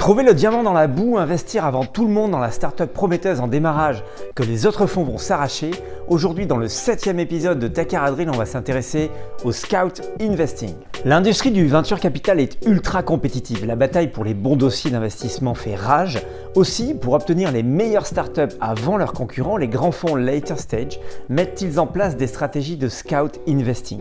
Trouver le diamant dans la boue, investir avant tout le monde dans la startup prometteuse en démarrage que les autres fonds vont s'arracher. Aujourd'hui, dans le 7e épisode de Takara Drill, on va s'intéresser au Scout Investing. L'industrie du venture capital est ultra compétitive. La bataille pour les bons dossiers d'investissement fait rage. Aussi, pour obtenir les meilleures startups avant leurs concurrents, les grands fonds later stage mettent-ils en place des stratégies de Scout Investing.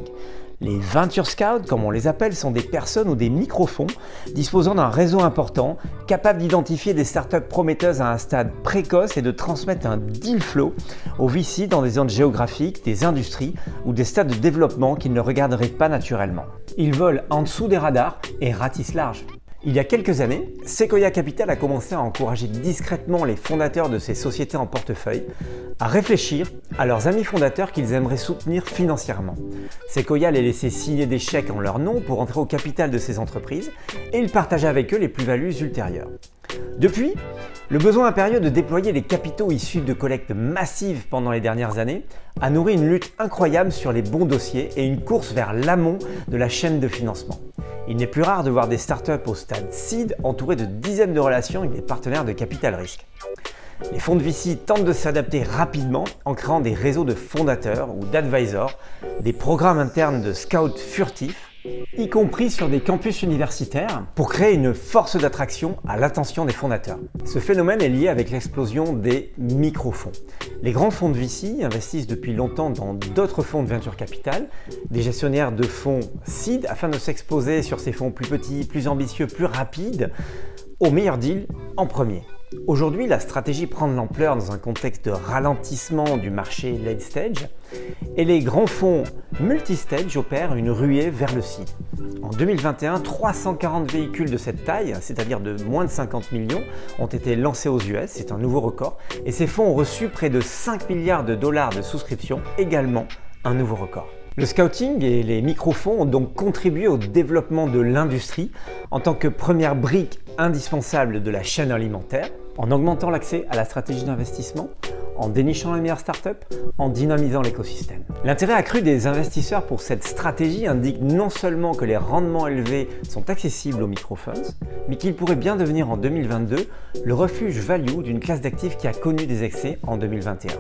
Les Venture Scouts, comme on les appelle, sont des personnes ou des micro-fonds disposant d'un réseau important, capables d'identifier des startups prometteuses à un stade précoce et de transmettre un deal flow aux VC dans des zones géographiques, des industries ou des stades de développement qu'ils ne regarderaient pas naturellement. Ils volent en dessous des radars et ratissent large. Il y a quelques années, Sequoia Capital a commencé à encourager discrètement les fondateurs de ces sociétés en portefeuille à réfléchir à leurs amis fondateurs qu'ils aimeraient soutenir financièrement. Sequoia les laissait signer des chèques en leur nom pour entrer au capital de ces entreprises et il partageait avec eux les plus-values ultérieures. Depuis, le besoin impérieux de déployer les capitaux issus de collectes massives pendant les dernières années a nourri une lutte incroyable sur les bons dossiers et une course vers l'amont de la chaîne de financement. Il n'est plus rare de voir des startups au stade seed entourées de dizaines de relations avec des partenaires de capital risque. Les fonds de VC tentent de s'adapter rapidement en créant des réseaux de fondateurs ou d'advisors, des programmes internes de scouts furtifs, y compris sur des campus universitaires, pour créer une force d'attraction à l'attention des fondateurs. Ce phénomène est lié avec l'explosion des micro-fonds. Les grands fonds de VC investissent depuis longtemps dans d'autres fonds de venture capital, des gestionnaires de fonds seed, afin de s'exposer sur ces fonds plus petits, plus ambitieux, plus rapides, aux meilleurs deals en premier. Aujourd'hui, la stratégie prend de l'ampleur dans un contexte de ralentissement du marché late stage et les grands fonds multistage opèrent une ruée vers le seed. En 2021, 340 véhicules de cette taille, c'est-à-dire de moins de 50 millions, ont été lancés aux US, c'est un nouveau record, et ces fonds ont reçu près de 5 milliards de dollars de souscriptions, également un nouveau record. Le scouting et les micro-fonds ont donc contribué au développement de l'industrie en tant que première brique indispensable de la chaîne alimentaire, en augmentant l'accès à la stratégie d'investissement, en dénichant les meilleures startups, en dynamisant l'écosystème. L'intérêt accru des investisseurs pour cette stratégie indique non seulement que les rendements élevés sont accessibles aux micro-funds, mais qu'ils pourraient bien devenir en 2022 le refuge value d'une classe d'actifs qui a connu des excès en 2021.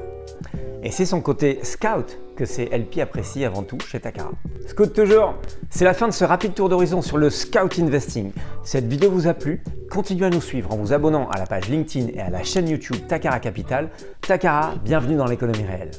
Et c'est son côté scout que ces LP apprécient avant tout chez Takara. Scout toujours! C'est la fin de ce rapide tour d'horizon sur le Scout Investing. Si cette vidéo vous a plu, continuez à nous suivre en vous abonnant à la page LinkedIn et à la chaîne YouTube Takara Capital. Takara, bienvenue dans l'économie réelle.